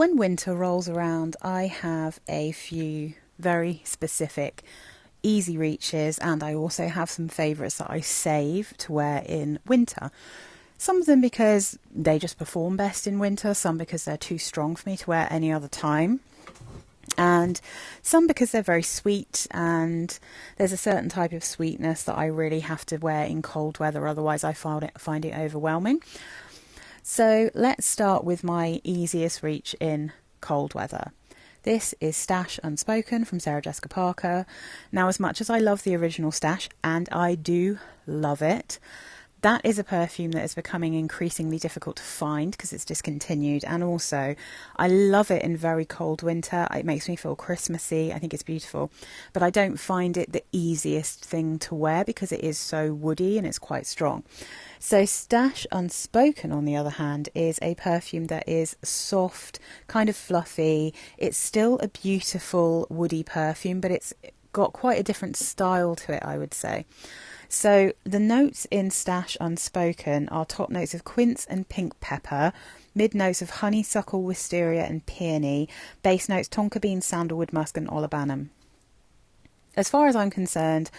When winter rolls around, I have a few very specific easy reaches, and I also have some favourites that I save to wear in winter. Some of them because they just perform best in winter, some because they're too strong for me to wear any other time, and some because they're very sweet, and there's a certain type of sweetness that I really have to wear in cold weather, otherwise I find it overwhelming. So let's start with my easiest reach in cold weather. This is Stash Unspoken from Sarah Jessica Parker. Now, as much as I love the original Stash, and I do love it, that is a perfume that is becoming increasingly difficult to find because it's discontinued. And also, I love it in very cold winter. It makes me feel Christmassy. I think it's beautiful. But I don't find it the easiest thing to wear because it is so woody and it's quite strong. So Stash Unspoken, on the other hand, is a perfume that is soft, kind of fluffy. It's still a beautiful woody perfume, but it's got quite a different style to it, I would say. So the notes in Stash Unspoken are top notes of quince and pink pepper, mid notes of honeysuckle, wisteria and peony, base notes tonka bean, sandalwood, musk and olibanum. As far as I'm concerned,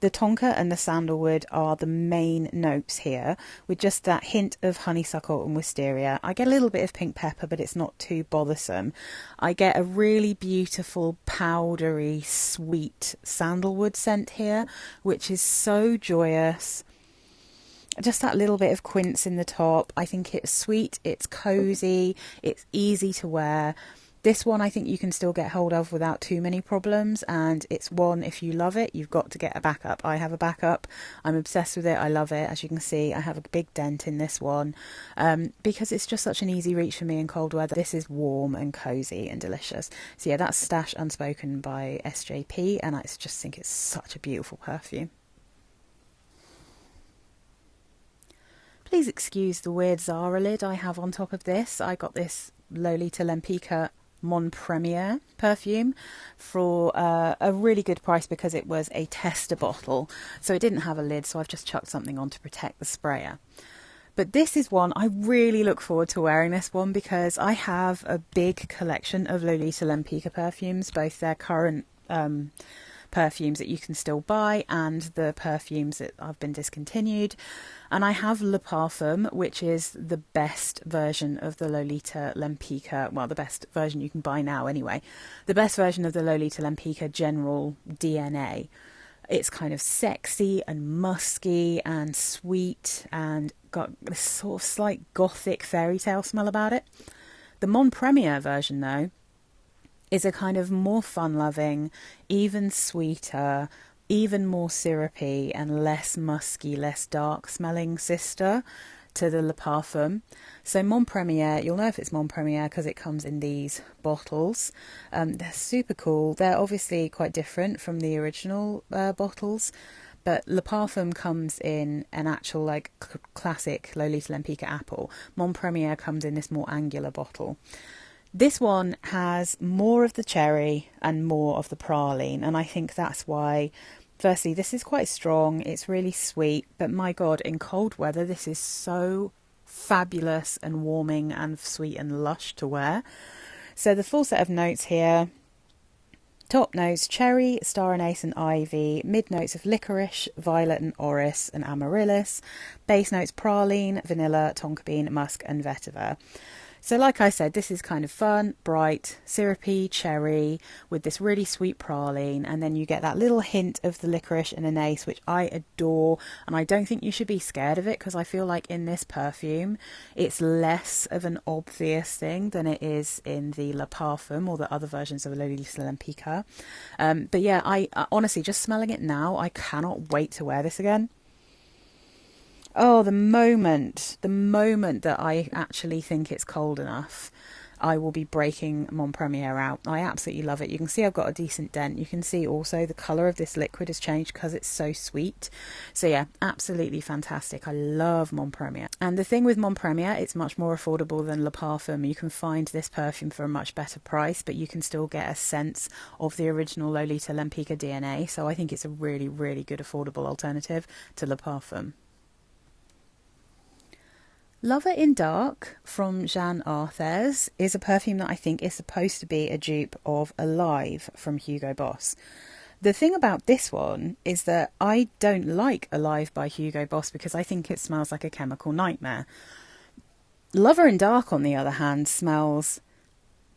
the tonka and the sandalwood are the main notes here, with just that hint of honeysuckle and wisteria. I get a little bit of pink pepper, but it's not too bothersome. I get a really beautiful, powdery, sweet sandalwood scent here, which is so joyous. Just that little bit of quince in the top. I think it's sweet, it's cozy, it's easy to wear. This one I think you can still get hold of without too many problems, and it's one, if you love it, you've got to get a backup. I have a backup. I'm obsessed with it. I love it. As you can see, I have a big dent in this one because it's just such an easy reach for me in cold weather. This is warm and cozy and delicious. So yeah, that's Stash Unspoken by SJP, and I just think it's such a beautiful perfume. Please excuse the weird Zara lid I have on top of this. I got this Lolita Lempicka Mon Premier perfume for a really good price because it was a tester bottle, so it didn't have a lid, so I've just chucked something on to protect the sprayer. But this is one, I really look forward to wearing this one because I have a big collection of Lolita Lempicka perfumes, both their current perfumes that you can still buy and the perfumes that have been discontinued. And I have Le Parfum, which is the best version of the Lolita Lempicka, well, the best version you can buy now anyway, the best version of the Lolita Lempicka general DNA. It's kind of sexy and musky and sweet and got this sort of slight gothic fairy tale smell about it. The Mon Premier version, though, is a kind of more fun-loving, even sweeter, even more syrupy and less musky, less dark-smelling sister to the Le Parfum. So Mon Premier, you'll know if it's Mon Premier because it comes in these bottles. They're super cool. They're obviously quite different from the original bottles, but Le Parfum comes in an actual like classic Lolita Lempicka apple. Mon Premier comes in this more angular bottle. This one has more of the cherry and more of the praline, and I think that's why, firstly, this is quite strong, it's really sweet, but my god, in cold weather this is so fabulous and warming and sweet and lush to wear. So the full set of notes here: top notes cherry, star anise and ivy, mid notes of licorice, violet and orris and amaryllis, base notes praline, vanilla, tonka bean, musk and vetiver. So like I said, this is kind of fun, bright, syrupy, cherry, with this really sweet praline, and then you get that little hint of the licorice and anise, which I adore, and I don't think you should be scared of it, because I feel like in this perfume, it's less of an obvious thing than it is in the Le Parfum, or the other versions of Lolita Lempicka. But yeah, I honestly, just smelling it now, I cannot wait to wear this again. Oh, the moment that I actually think it's cold enough, I will be breaking Mon Premier out. I absolutely love it. You can see I've got a decent dent. You can see also the colour of this liquid has changed because it's so sweet. So yeah, absolutely fantastic. I love Mon Premier. And the thing with Mon Premier, it's much more affordable than Le Parfum. You can find this perfume for a much better price, but you can still get a sense of the original Lolita Lempicka DNA. So I think it's a really, really good affordable alternative to Le Parfum. Lover in Dark from Jeanne Arthez is a perfume that I think is supposed to be a dupe of Alive from Hugo Boss. The thing about this one is that I don't like Alive by Hugo Boss because I think it smells like a chemical nightmare. Lover in Dark, on the other hand, smells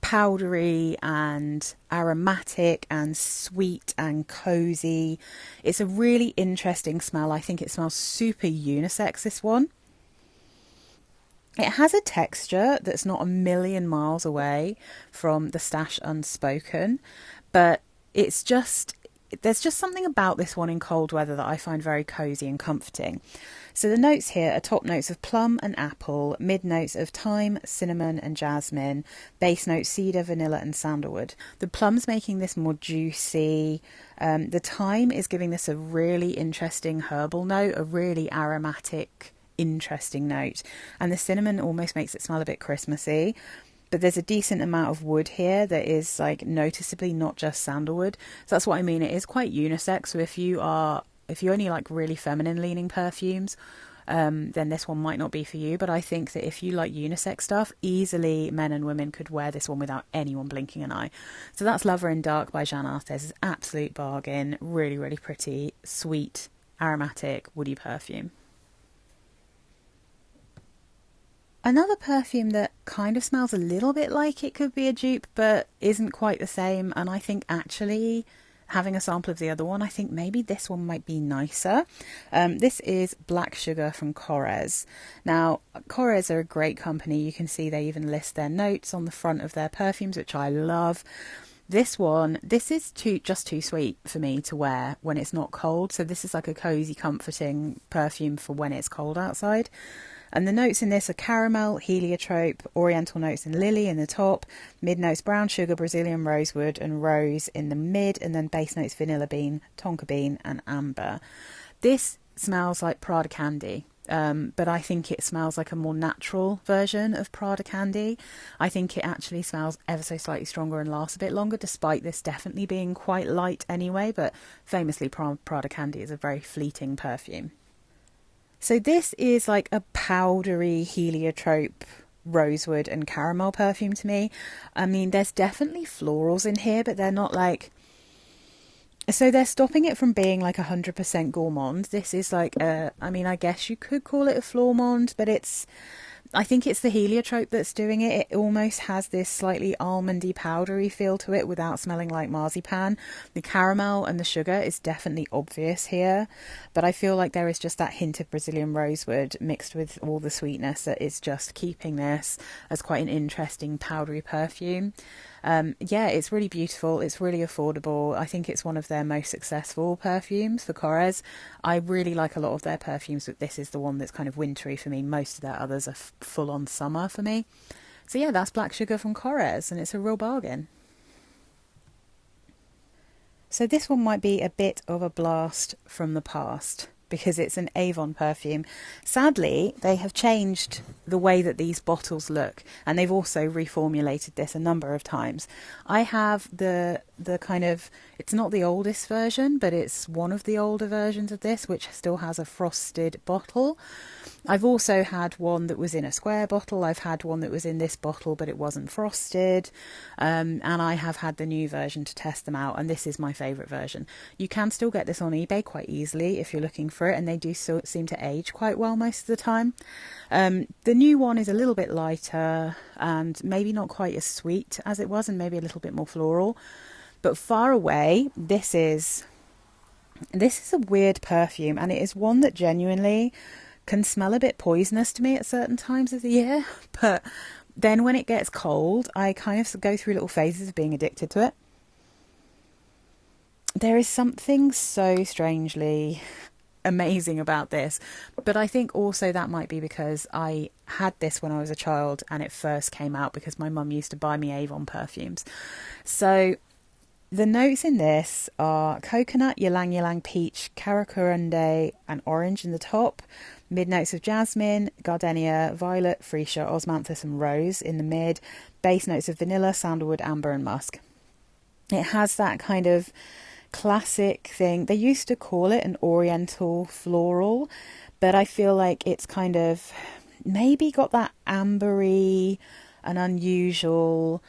powdery and aromatic and sweet and cozy. It's a really interesting smell. I think it smells super unisex, this one. It has a texture that's not a million miles away from the Stash Unspoken, but there's just something about this one in cold weather that I find very cozy and comforting. So the notes here are top notes of plum and apple, mid notes of thyme, cinnamon and jasmine, base notes cedar, vanilla and sandalwood. The plum's making this more juicy. The thyme is giving this a really interesting herbal note, a really aromatic, interesting note. And the cinnamon almost makes it smell a bit Christmassy. But there's a decent amount of wood here that is like noticeably not just sandalwood. So that's what I mean. It is quite unisex. So if you only like really feminine leaning perfumes, then this one might not be for you. But I think that if you like unisex stuff, easily men and women could wear this one without anyone blinking an eye. So that's Lover in Dark by Jeanne Arthez. It's an absolute bargain. Really, really pretty, sweet, aromatic, woody perfume. Another perfume that kind of smells a little bit like it could be a dupe, but isn't quite the same. And I think actually, having a sample of the other one, I think maybe this one might be nicer. This is Black Sugar from Corrèze. Now, Corrèze are a great company. You can see they even list their notes on the front of their perfumes, which I love. This is just too sweet for me to wear when it's not cold. So this is like a cozy, comforting perfume for when it's cold outside. And the notes in this are caramel, heliotrope, oriental notes in lily in the top, mid notes brown sugar, Brazilian rosewood and rose in the mid, and then base notes vanilla bean, tonka bean and amber. This smells like Prada candy, but I think it smells like a more natural version of Prada candy. I think it actually smells ever so slightly stronger and lasts a bit longer, despite this definitely being quite light anyway, but famously Prada candy is a very fleeting perfume. So this is like a powdery heliotrope, rosewood and caramel perfume to me. I mean, there's definitely florals in here, but they're not like... So they're stopping it from being like 100% gourmand. This is like I guess you could call it a flormand, but I think it's the heliotrope that's doing it. It almost has this slightly almondy, powdery feel to it without smelling like marzipan. The caramel and the sugar is definitely obvious here, but I feel like there is just that hint of Brazilian rosewood mixed with all the sweetness that is just keeping this as quite an interesting powdery perfume. It's really beautiful. It's really affordable. I think it's one of their most successful perfumes for Corrèze. I really like a lot of their perfumes, but this is the one that's kind of wintry for me. Most of their others are full on summer for me. So yeah, that's Black Sugar from Corrèze, and it's a real bargain. So this one might be a bit of a blast from the past, because it's an Avon perfume. Sadly, they have changed the way that these bottles look, and they've also reformulated this a number of times. I have the kind of, it's not the oldest version, but it's one of the older versions of this, which still has a frosted bottle. I've also had one that was in a square bottle. I've had one that was in this bottle, but it wasn't frosted. And I have had the new version to test them out, and this is my favourite version. You can still get this on eBay quite easily if you're looking for it, and they do still seem to age quite well most of the time. The new one is a little bit lighter and maybe not quite as sweet as it was, and maybe a little bit more floral. But far away, this is a weird perfume, and it is one that genuinely can smell a bit poisonous to me at certain times of the year. But then when it gets cold, I kind of go through little phases of being addicted to it. There is something so strangely amazing about this, but I think also that might be because I had this when I was a child and it first came out because my mum used to buy me Avon perfumes. So the notes in this are coconut, ylang ylang, peach, karakurunde and orange in the top, mid notes of jasmine, gardenia, violet, freesia, osmanthus and rose in the mid, base notes of vanilla, sandalwood, amber and musk. It has that kind of classic thing. They used to call it an oriental floral, but I feel like it's kind of maybe got that ambery and unusual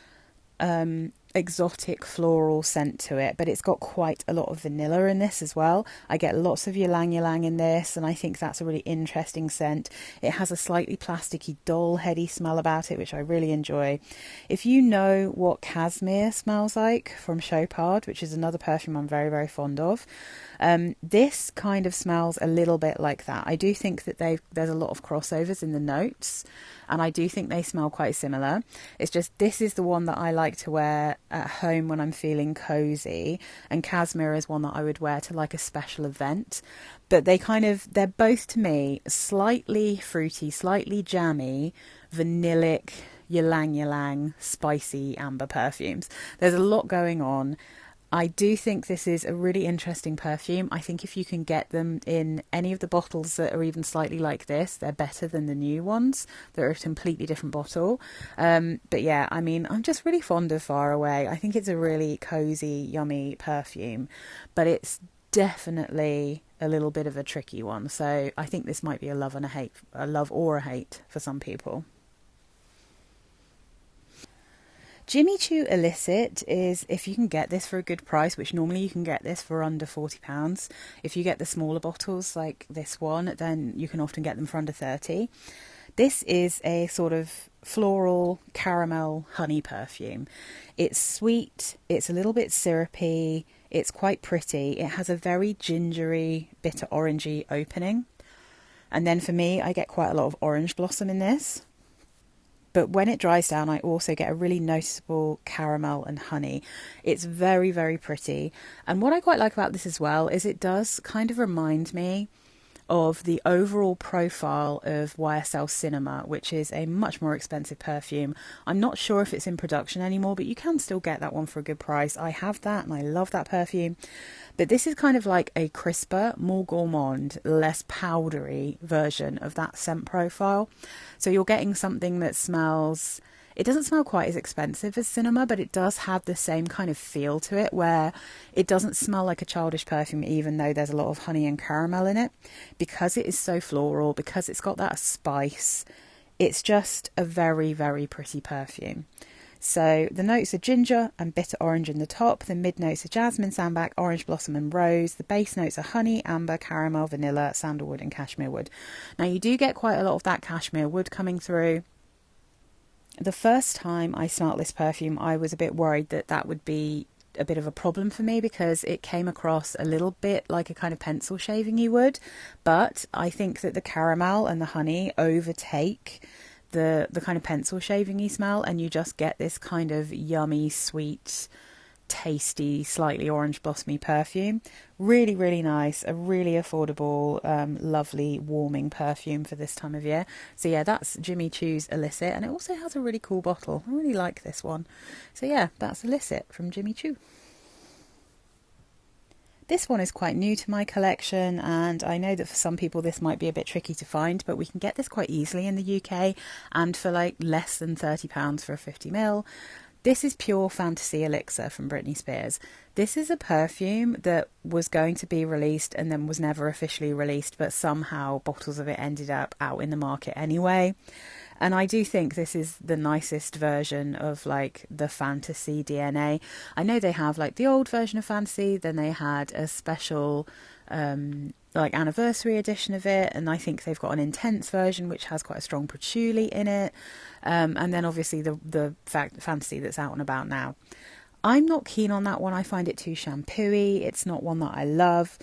exotic floral scent to it, but it's got quite a lot of vanilla in this as well. I get lots of ylang ylang in this, and I think that's a really interesting scent. It has a slightly plasticky, dull, heady smell about it, which I really enjoy. If you know what Cashmere smells like from Chopard, which is another perfume I'm very, very fond of, this kind of smells a little bit like that. I do think that there's a lot of crossovers in the notes, and I do think they smell quite similar. It's just this is the one that I like to wear at home when I'm feeling cozy, and Cashmere is one that I would wear to like a special event. But they're both to me slightly fruity, slightly jammy, vanillic, ylang ylang, spicy amber perfumes. There's a lot going on. I do think this is a really interesting perfume. I think if you can get them in any of the bottles that are even slightly like this, they're better than the new ones. They're a completely different bottle. But yeah, I mean, I'm just really fond of Far Away. I think it's a really cozy, yummy perfume, but it's definitely a little bit of a tricky one. So I think this might be a love and a hate, a love or a hate for some people. Jimmy Choo Illicit is, if you can get this for a good price, which normally you can get this for under £40. If you get the smaller bottles like this one, then you can often get them for under 30. This is a sort of floral caramel honey perfume. It's sweet, it's a little bit syrupy, it's quite pretty. It has a very gingery, bitter orangey opening. And then for me, I get quite a lot of orange blossom in this. But when it dries down, I also get a really noticeable caramel and honey. It's very, very pretty. And what I quite like about this as well is it does kind of remind me of the overall profile of YSL Cinema, which is a much more expensive perfume. I'm not sure if it's in production anymore, but you can still get that one for a good price. I have that and I love that perfume. But this is kind of like a crisper, more gourmand, less powdery version of that scent profile. So you're getting something that smells... It doesn't smell quite as expensive as Cinema, but it does have the same kind of feel to it, where it doesn't smell like a childish perfume, even though there's a lot of honey and caramel in it. Because it is so floral, because it's got that spice, it's just a very, very pretty perfume. So the notes are ginger and bitter orange in the top. The mid notes are jasmine, sambac, orange blossom and rose. The base notes are honey, amber, caramel, vanilla, sandalwood and cashmere wood. Now you do get quite a lot of that cashmere wood coming through. The first time I smelt this perfume, I was a bit worried that that would be a bit of a problem for me because it came across a little bit like a kind of pencil shaving you would. But I think that the caramel and the honey overtake the kind of pencil shaving-y smell, and you just get this kind of yummy, sweet, tasty, slightly orange blossomy perfume. Really, really nice. A really affordable, lovely, warming perfume for this time of year. So yeah, that's Jimmy Choo's Illicit, and it also has a really cool bottle. I really like this one. So yeah, that's Illicit from Jimmy Choo. This one is quite new to my collection, and I know that for some people this might be a bit tricky to find, but we can get this quite easily in the UK and for like less than £30 for a 50ml. This is Pure Fantasy Elixir from Britney Spears. This is a perfume that was going to be released and then was never officially released, but somehow bottles of it ended up out in the market anyway. And I do think this is the nicest version of like the Fantasy DNA. I know they have like the old version of Fantasy, then they had a special like anniversary edition of it, and I think they've got an intense version which has quite a strong patchouli in it, and then obviously the Fantasy that's out and about now. I'm not keen on that one. I find it too shampooey. It's not one that I love,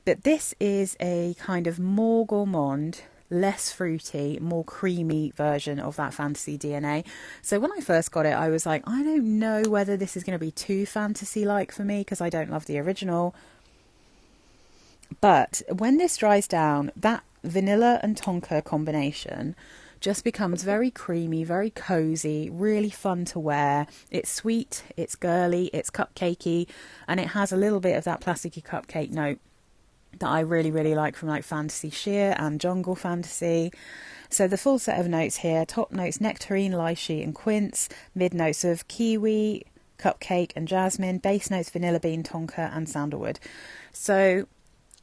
but this is a kind of more gourmand, less fruity, more creamy version of that Fantasy DNA. So when I first got it, I was like, I don't know whether this is going to be too fantasy-like for me because I don't love the original. But when this dries down, that vanilla and tonka combination just becomes very creamy, very cozy, really fun to wear. It's sweet, it's girly, it's cupcakey, and it has a little bit of that plasticky cupcake note that I really, really like from like Fantasy Sheer and Jungle Fantasy. So the full set of notes here: top notes nectarine, lychee and quince, mid notes of kiwi, cupcake and jasmine, base notes vanilla bean, tonka and sandalwood. So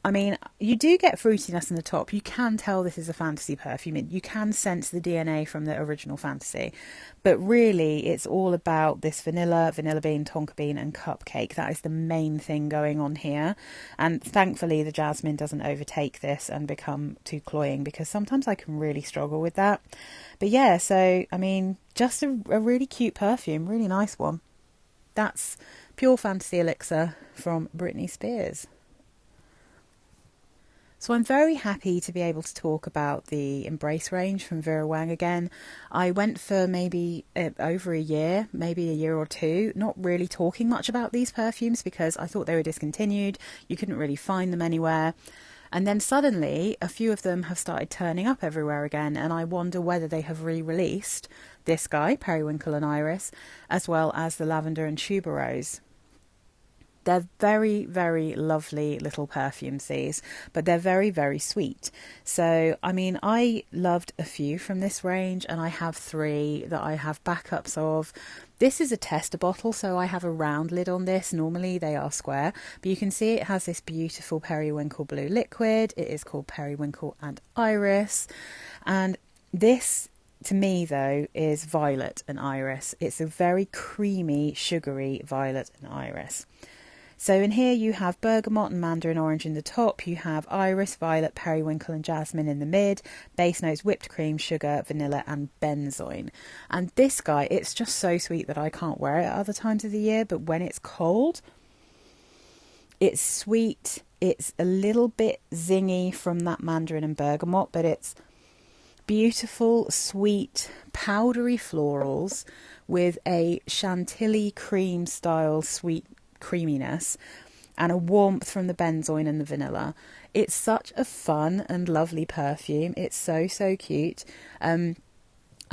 I mean, you do get fruitiness in the top. You can tell this is a fantasy perfume. You can sense the DNA from the original fantasy. But really, it's all about this vanilla, vanilla bean, tonka bean and cupcake. That is the main thing going on here. And thankfully, the jasmine doesn't overtake this and become too cloying, because sometimes I can really struggle with that. But yeah, so, I mean, just a really cute perfume. Really nice one. That's Pure Fantasy Elixir from Britney Spears. So I'm very happy to be able to talk about the Embrace range from Vera Wang again. I went for maybe over a year, maybe a year or two, not really talking much about these perfumes because I thought they were discontinued. You couldn't really find them anywhere. And then suddenly a few of them have started turning up everywhere again, and I wonder whether they have re-released this guy, Periwinkle and Iris, as well as the Lavender and Tuberose. They're very, very lovely little perfumes, these, but they're very, very sweet. So, I mean, I loved a few from this range, and I have 3 that I have backups of. This is a tester bottle, so I have a round lid on this. Normally they are square, but you can see it has this beautiful periwinkle blue liquid. It is called Periwinkle and Iris. And this, to me, though, is violet and iris. It's a very creamy, sugary violet and iris. So in here you have bergamot and mandarin orange in the top, you have iris, violet, periwinkle and jasmine in the mid, base notes whipped cream, sugar, vanilla and benzoin. And this guy, it's just so sweet that I can't wear it at other times of the year, but when it's cold, it's sweet, it's a little bit zingy from that mandarin and bergamot, but it's beautiful, sweet, powdery florals with a chantilly cream style sweet creaminess and a warmth from the benzoin and the vanilla. It's such a fun and lovely perfume. It's so, so cute. I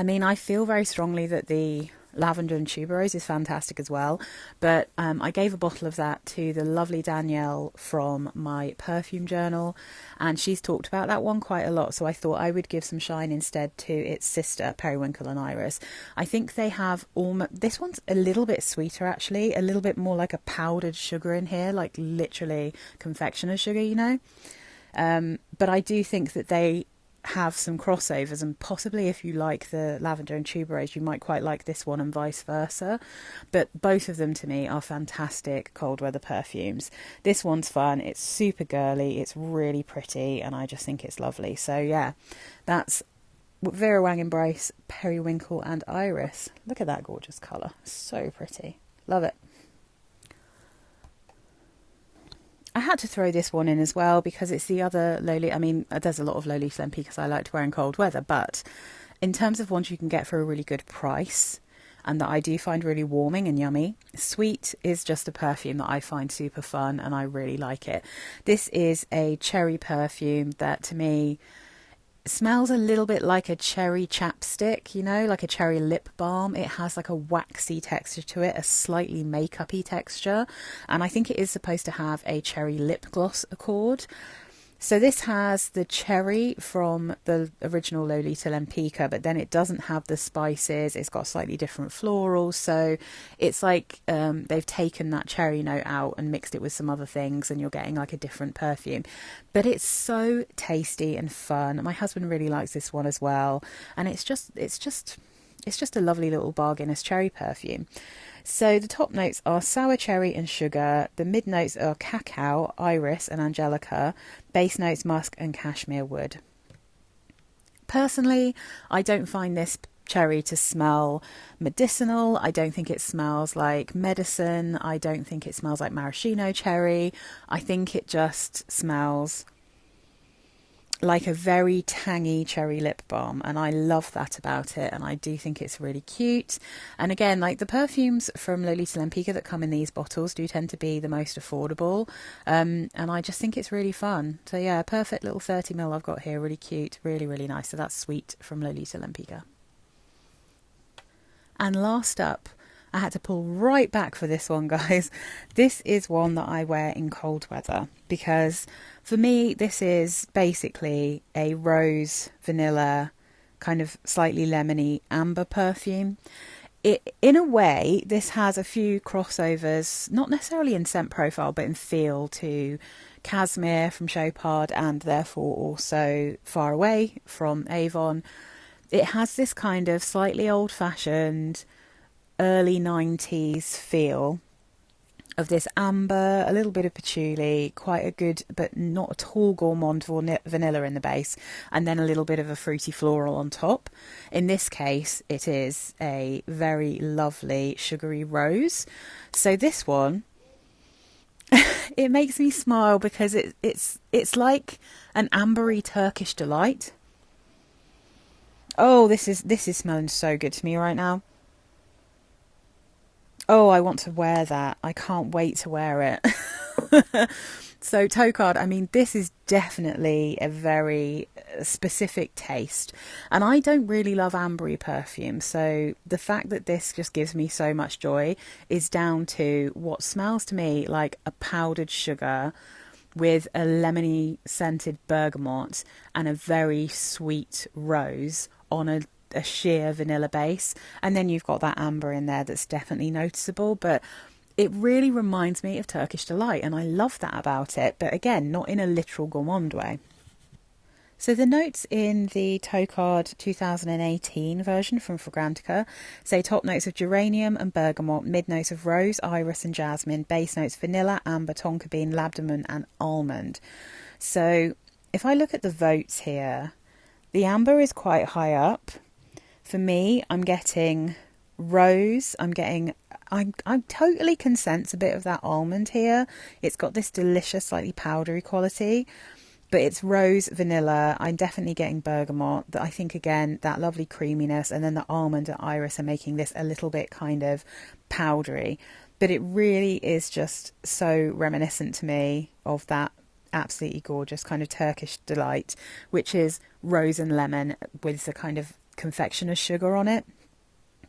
mean, I feel very strongly that the lavender and tuberose is fantastic as well, but I gave a bottle of that to the lovely Danielle from my perfume journal, and she's talked about that one quite a lot, so I thought I would give some shine instead to its sister, Periwinkle and Iris. I think they have this one's a little bit sweeter actually, a little bit more like a powdered sugar in here, like literally confectioner's sugar, you know. But I do think that they have some crossovers, and possibly if you like the lavender and tuberose you might quite like this one and vice versa, but both of them to me are fantastic cold weather perfumes. This one's fun, it's super girly, it's really pretty, and I just think it's lovely. So yeah, that's Vera Wang Embrace Periwinkle and Iris. Look at that gorgeous colour, so pretty, love it. I had to throw this one in as well because it's the other low leaf. I mean, there's a lot of low leaf Lempikas I like to wear in cold weather, but in terms of ones you can get for a really good price and that I do find really warming and yummy, Sweet is just a perfume that I find super fun and I really like it. This is a cherry perfume that to me smells a little bit like a cherry chapstick, you know, like a cherry lip balm. It has like a waxy texture to it, a slightly makeup-y texture, and I think it is supposed to have a cherry lip gloss accord. So this has the cherry from the original Lolita Lempicka, but then it doesn't have the spices. It's got slightly different florals. So it's like they've taken that cherry note out and mixed it with some other things, and you're getting like a different perfume. But it's so tasty and fun. My husband really likes this one as well. And it's just a lovely little bargain as cherry perfume. So the top notes are sour cherry and sugar, the mid notes are cacao, iris and angelica, base notes musk and cashmere wood. Personally, I don't find this cherry to smell medicinal. I don't think it smells like medicine. I don't think it smells like maraschino cherry. I think it just smells like a very tangy cherry lip balm, and I love that about it, and I do think it's really cute. And again, like the perfumes from Lolita Lempicka that come in these bottles do tend to be the most affordable, and I just think it's really fun. So yeah, perfect little 30ml I've got here, really cute, really, really nice. So that's Sweet from Lolita Lempicka. And last up, I had to pull right back for this one, guys. This is one that I wear in cold weather because for me, this is basically a rose, vanilla, kind of slightly lemony amber perfume. In a way, this has a few crossovers, not necessarily in scent profile, but in feel to Cashmere from Chopard, and therefore also Far Away from Avon. It has this kind of slightly old-fashioned, early 90s feel of this amber, a little bit of patchouli, quite a good but not at all gourmand vanilla in the base, and then a little bit of a fruity floral on top. In this case, it is a very lovely sugary rose. So this one, it makes me smile because it's like an ambery Turkish delight. Oh, this is smelling so good to me right now. Oh, I want to wear that. I can't wait to wear it. So Tocard, I mean, this is definitely a very specific taste. And I don't really love ambery perfume. So the fact that this just gives me so much joy is down to what smells to me like a powdered sugar with a lemony scented bergamot and a very sweet rose on a sheer vanilla base, and then you've got that amber in there that's definitely noticeable, but it really reminds me of Turkish Delight, and I love that about it, but again, not in a literal gourmand way. So the notes in the Tocard 2018 version from Fragrantica say top notes of geranium and bergamot, mid notes of rose, iris and jasmine, base notes vanilla, amber, tonka bean, labdaman and almond. So if I look at the votes here, the amber is quite high up. For me, I'm getting rose, I totally can sense a bit of that almond here. It's got this delicious, slightly powdery quality, but it's rose, vanilla. I'm definitely getting bergamot. I think, again, that lovely creaminess, and then the almond and iris are making this a little bit kind of powdery. But it really is just so reminiscent to me of that absolutely gorgeous kind of Turkish Delight, which is rose and lemon with the kind of confectioner's sugar on it.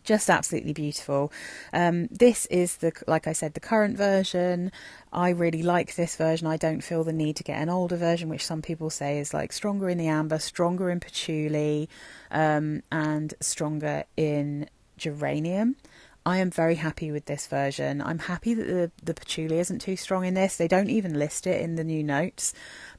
Just absolutely beautiful. This is like I said, the current version. I really like this version. I don't feel the need to get an older version, which some people say is like stronger in the amber, stronger in patchouli, and stronger in geranium. I am very happy with this version. I'm happy that the patchouli isn't too strong in this. They don't even list it in the new notes,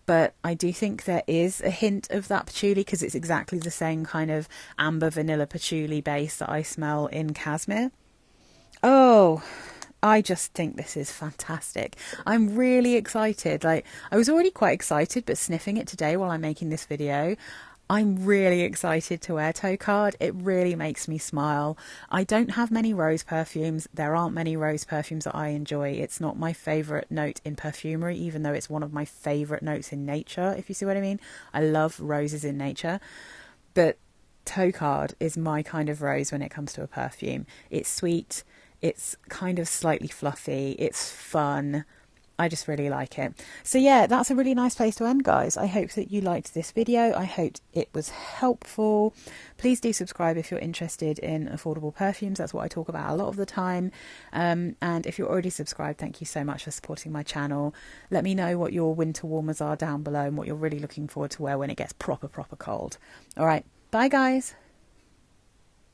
but I do think there is a hint of that patchouli because it's exactly the same kind of amber vanilla patchouli base that I smell in Cashmere. Oh, I just think this is fantastic. I'm really excited. Like, I was already quite excited, but sniffing it today while I'm making this video, I'm really excited to wear Tocard. It really makes me smile. I don't have many rose perfumes. There aren't many rose perfumes that I enjoy. It's not my favourite note in perfumery, even though it's one of my favourite notes in nature, if you see what I mean. I love roses in nature. But Tocard is my kind of rose when it comes to a perfume. It's sweet. It's kind of slightly fluffy. It's fun. I just really like it. So yeah, that's a really nice place to end, guys. I hope that you liked this video. I hope it was helpful. Please do subscribe if you're interested in affordable perfumes. That's what I talk about a lot of the time. And if you're already subscribed, thank you so much for supporting my channel. Let me know what your winter warmers are down below and what you're really looking forward to wear when it gets proper cold. All right, bye guys.